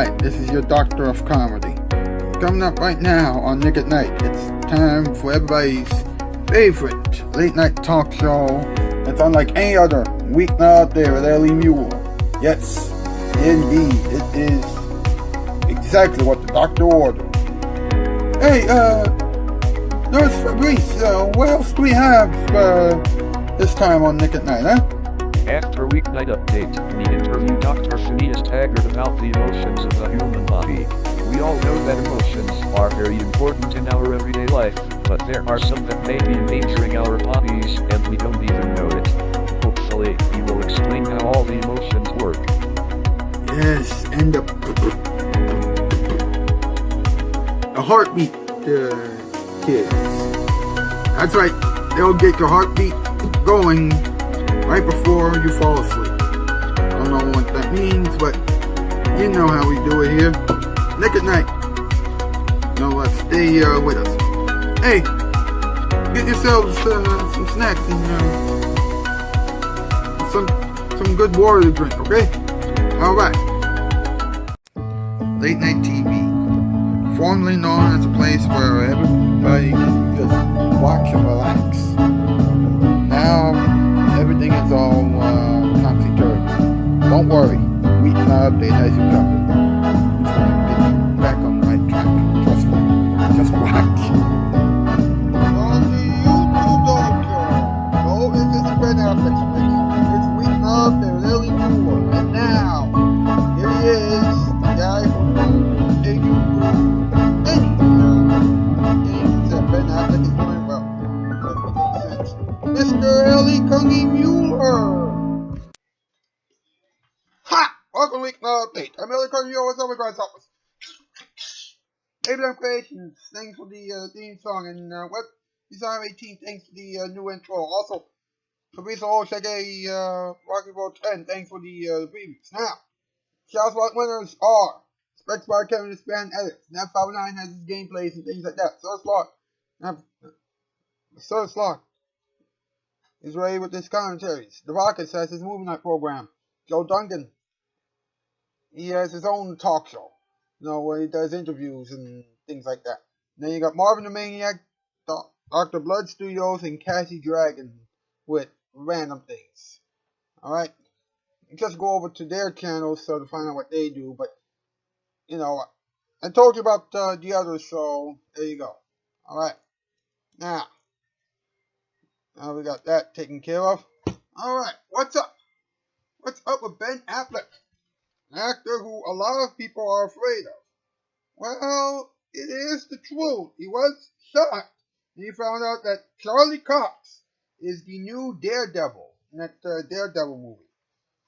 Alright, this is your Doctor of Comedy. Coming up right now on Nick at Night, it's time for everybody's favorite late night talk show. It's unlike any other weeknight out there with Ellie Muller. Yes, indeed, it is exactly what the doctor ordered. Hey, Nurse Fabrice, what else do we have this time on Nick at Night, huh? After Weeknight update, we interview Dr. Phineas Taggart about the emotions of the human body. We all know that emotions are very important in our everyday life, but there are some that may be endangering our bodies and we don't even know it. Hopefully, he will explain how all the emotions work. Yes, and the heartbeat, kids. That's right, they'll get your heartbeat going right before you fall asleep. I don't know what that means, but you know how we do it here. Nick at Night. No, stay with us. Hey, get yourselves some snacks and some good water to drink, okay? Alright. Late Night TV. Formerly known as a place where everybody can just watch and relax. Now, everything is all topsy-turvy. Don't worry, Weeknight update has you covered. It's going to get you back on the right track. Trust me. Just watch. On the YouTube doctor. No, this is Ben Affleck speaking. It's Weeknight update with Ellie Muller. And now, here he is, the guy who can take you through any things that Ben Affleck is doing well. Mr. Ellie Cungy Muller. Ha! Welcome to Weeknight Update. I'm Ellie Cungy Muller. What's up, my office? Abraham Creations. Thanks for the theme song and Web Design 18. Thanks for the new intro. Also, Fabrice Olshege, Rocky Road 10. Thanks for the previews. Now, Shoutout Spotlight winners are Specs by Kevin Span Edits. Nap59 has his gameplays and things like that. Sir Slot is ready with his commentaries. The Rockets has his movie night program. Joe Duncan, he has his own talk show, where he does interviews and things like that. And then you got Marvin the Maniac, Dr. Blood Studios, and Cassie Dragon with random things. Alright? Just go over to their channels to find out what they do, but, I told you about the other show. There you go. Alright. Now we got that taken care of. Alright, what's up? What's up with Ben Affleck? An actor who a lot of people are afraid of. Well, it is the truth. He was shocked when he found out that Charlie Cox is the new Daredevil in that Daredevil movie.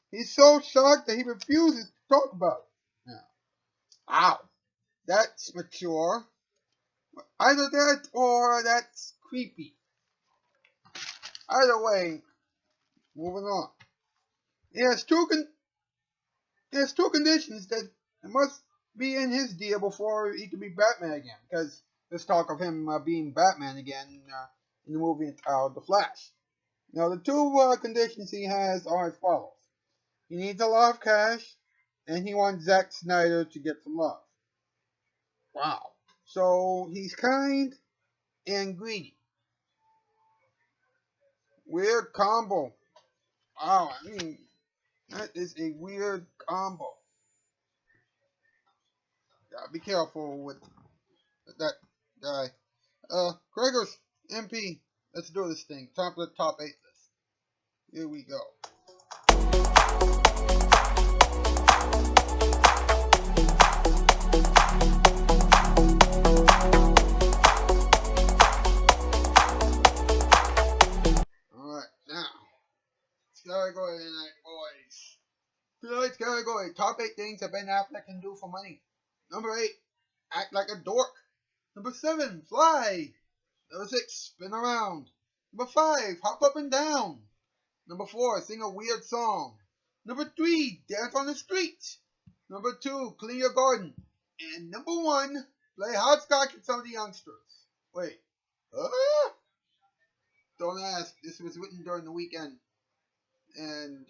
He's so shocked that he refuses to talk about it. Now, ow, that's mature. Either that or that's creepy. Either way, moving on. He has two conditions that must be in his deal before he can be Batman again. Because there's talk of him being Batman again in the movie entitled The Flash. Now, the two conditions he has are as follows. He needs a lot of cash, and he wants Zack Snyder to get some love. Wow. So, he's kind and greedy. Weird combo. Wow, that is a weird combo. Gotta be careful with that guy. Gregors, MP, let's do this thing. Time for the top 8 list. Here we go. Alright, now, category tonight, boys. Tonight's category, top 8 things that Ben Affleck can do for money. Number 8, act like a dork. Number 7, fly. Number 6, spin around. Number 5, hop up and down. Number 4, sing a weird song. Number 3, dance on the street. Number 2, clean your garden. And number 1, play hopscotch with some of the youngsters. Wait, don't ask. This was written during the weekend. And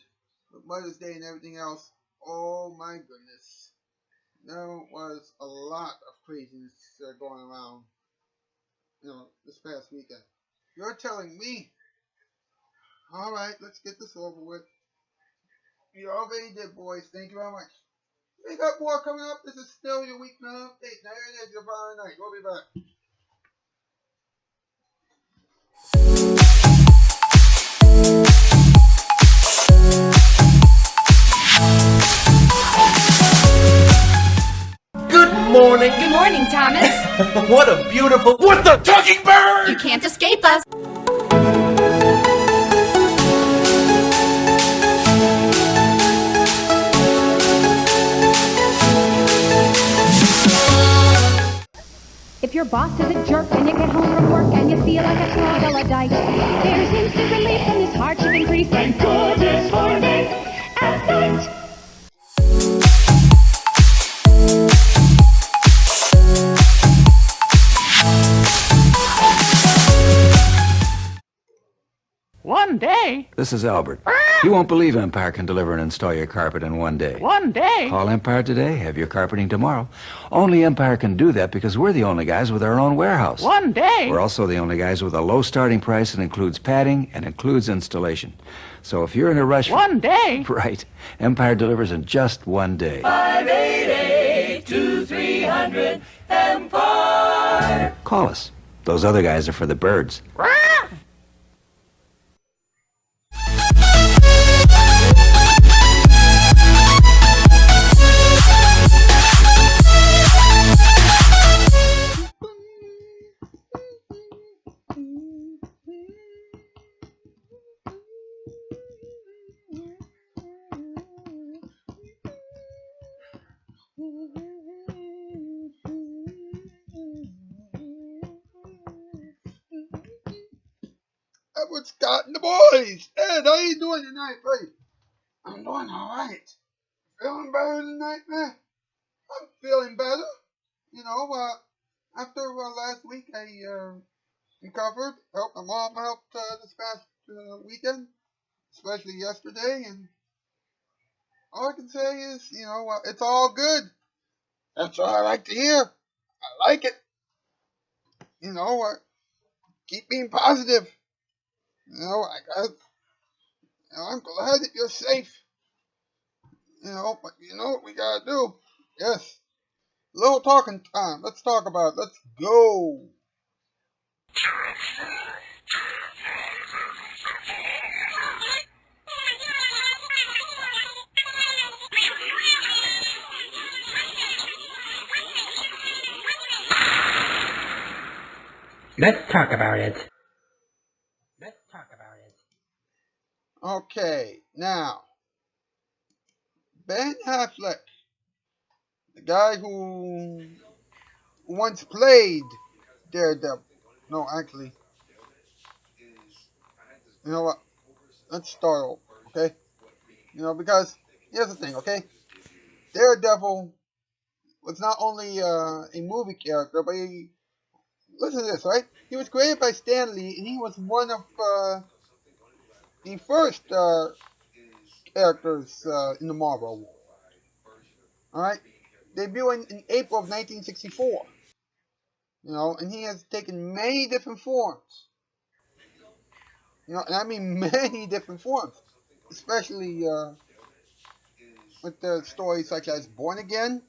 with Mother's Day and everything else. Oh my goodness. there was a lot of craziness going around, this past weekend. You're telling me, all right, let's get this over with. You already did, boys. Thank you very much. We got more coming up. This is still your weeknight update. Now it is your Friday night. We'll be back. Good morning. Good morning, Thomas. What a beautiful... What the talking bird? You can't escape us. If your boss is a jerk and you get home from work and you feel like a troglodyte, there's instant relief from this hardship and grief. Thank goodness for me at night. One day? This is Albert. You won't believe Empire can deliver and install your carpet in one day. One day? Call Empire today, have your carpeting tomorrow. Only Empire can do that because we're the only guys with our own warehouse. One day? We're also the only guys with a low starting price that includes padding and includes installation. So if you're in a rush... One day? Right. Empire delivers in just one day. 588-2300 Empire. Call us. Those other guys are for the birds. Edward Scott and the boys. Ed, how you doing tonight, buddy? I'm doing all right. Feeling better tonight, man? I'm feeling better. After last week, I recovered. My mom helped this past weekend, especially yesterday, and all I can say is, it's all good. That's what I like to hear. I like it. Keep being positive. I'm glad that you're safe. But you know what we gotta do? Yes. Little talking time. Let's talk about it. Let's go. Let's talk about it. Let's talk about it. Okay, now, Ben Affleck, the guy who once played Daredevil. No, actually, you know what? Let's start over, okay? Because here's the thing, okay? Daredevil was not only a movie character, but listen to this, right? He was created by Stan Lee, and he was one of the first characters in the Marvel world. Alright? Debuting in April of 1964. And he has taken many different forms. And I mean many different forms. Especially with the stories such as Born Again,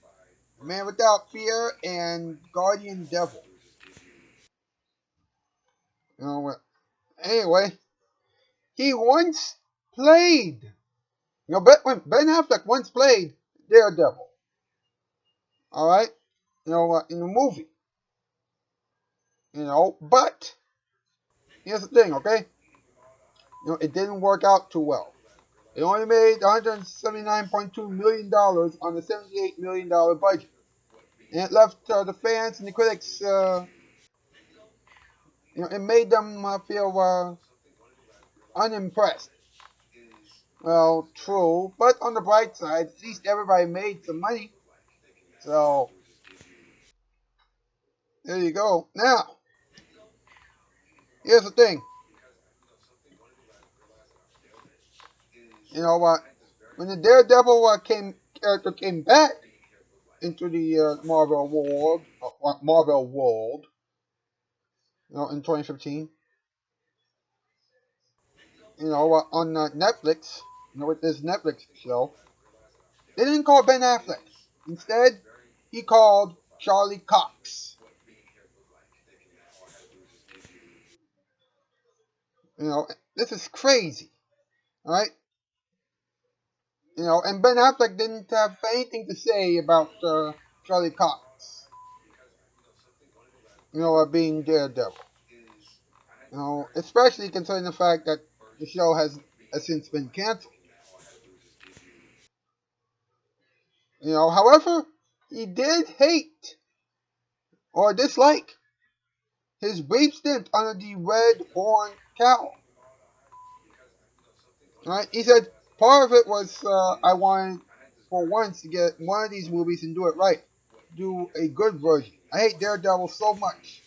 Man Without Fear, and Guardian Devil. Anyway, he once played, Ben Affleck once played Daredevil. Alright? In the movie. But here's the thing, okay? It didn't work out too well. It only made $179.2 million on a $78 million budget. And it left the fans and the critics, it made them feel unimpressed. Well, true, but on the bright side, at least everybody made some money. So, there you go. Now, here's the thing. When the Daredevil character came back, into the Marvel world, in 2015. On Netflix, with this Netflix show, they didn't call Ben Affleck. Instead, he called Charlie Cox. This is crazy, right? And Ben Affleck didn't have anything to say about Charlie Cox, being Daredevil. Especially considering the fact that the show has since been canceled. However, he did hate or dislike his brief stint under the Red Horn Cowl. Right? He said part of it was I wanted for once to get one of these movies and do it right, do a good version. I hate Daredevil so much.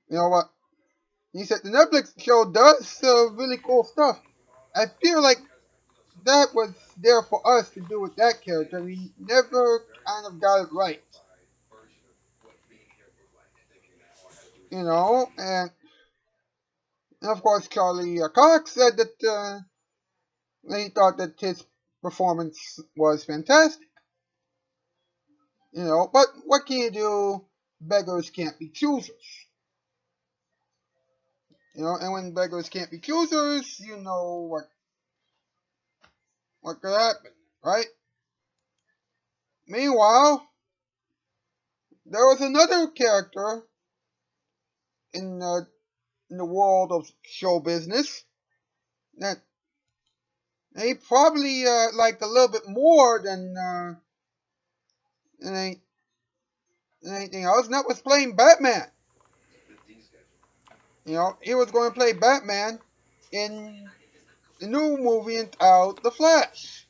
You know what? He said the Netflix show does really cool stuff. I feel like that was there for us to do with that character. We never kind of got it right. And of course Charlie Cox said that he thought that his performance was fantastic. But what can you do? Beggars can't be choosers. And when beggars can't be choosers, you know what could happen, right? Meanwhile, there was another character in the world of show business that he probably liked a little bit more than anything else, and that was playing Batman. He was going to play Batman in the new movie entitled The Flash.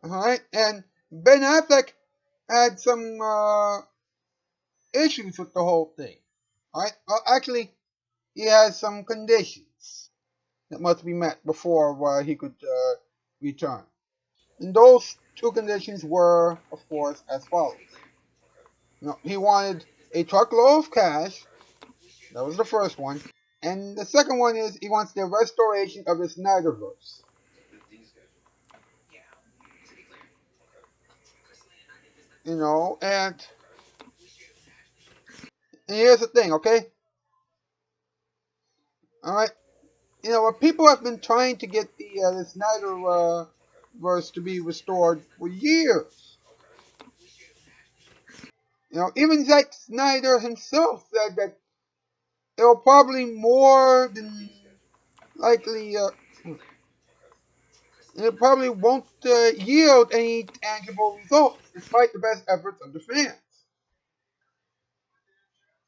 Alright, and Ben Affleck had some issues with the whole thing. Alright, well, actually, he has some conditions that must be met before he could return. And those two conditions were, of course, as follows. He wanted a truckload of cash. That was the first one. And the second one is he wants the restoration of the Snyderverse. And here's the thing, okay? Alright. People have been trying to get the Snyder verse to be restored for years. Even Zack Snyder himself said that it'll probably more than likely, it probably won't yield any tangible results, despite the best efforts of the fans.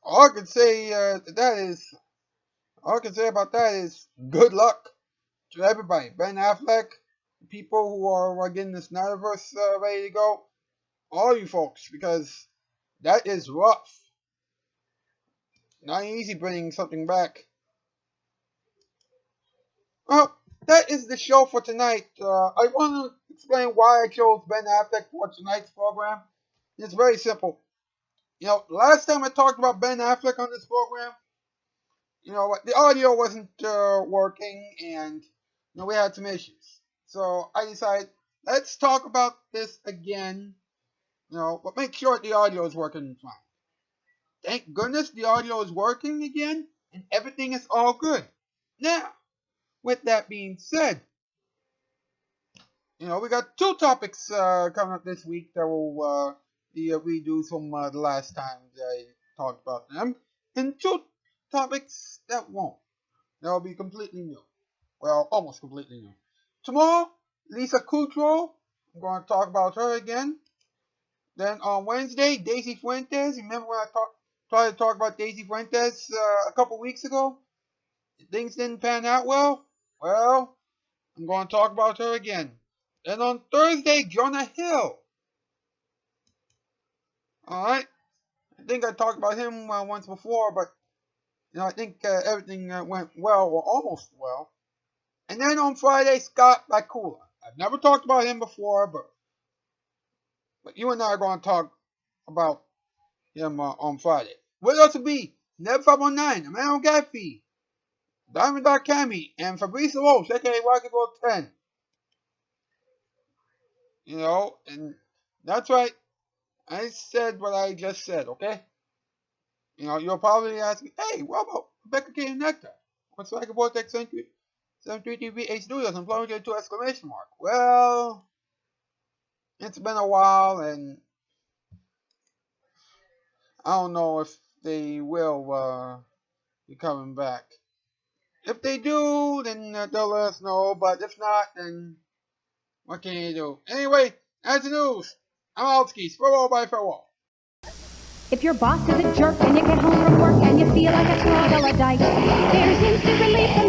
All I can say all I can say about that is good luck to everybody. Ben Affleck, people who are getting the Snyderverse ready to go, all you folks, because that is rough. Not easy bringing something back. Well, that is the show for tonight. I want to explain why I chose Ben Affleck for tonight's program. It's very simple. Last time I talked about Ben Affleck on this program, the audio wasn't working, and we had some issues. So I decided, let's talk about this again, but make sure the audio is working fine. Thank goodness the audio is working again, and everything is all good. Now, with that being said, we got two topics coming up this week that will be redos from the last time I talked about them, and two topics that won't. They'll be completely new. Well, almost completely new. Tomorrow, Lisa Kudrow. I'm going to talk about her again. Then on Wednesday, Daisy Fuentes. Remember when I tried to talk about Daisy Fuentes a couple weeks ago? Things didn't pan out well? Well, I'm going to talk about her again. Then on Thursday, Jonah Hill. Alright. I think I talked about him once before, but I think everything went well, or almost well. And then on Friday, Scott Bakula. I've never talked about him before, but But you and I are going to talk about him on Friday. With us will be Neb519, the man on Gat Fee, Diamond Dark Cammy, and Fabrice Walsh, aka Rocket Roll 10. You know, and that's right. I said what I just said, okay? You know, you'll probably ask me, hey, what about Becca K and Nectar? What's like about Tech Century 73 TV H Studios and Florida 2 exclamation mark? Well, it's been a while and I don't know if they will be coming back. If they do, then they'll let us know, but if not, then what can you do? Anyway, that's the news. I'm Altskis. Farewell, bye, farewell. If your boss is a jerk and you get home from work and you feel like a troglodyte, there's instant relief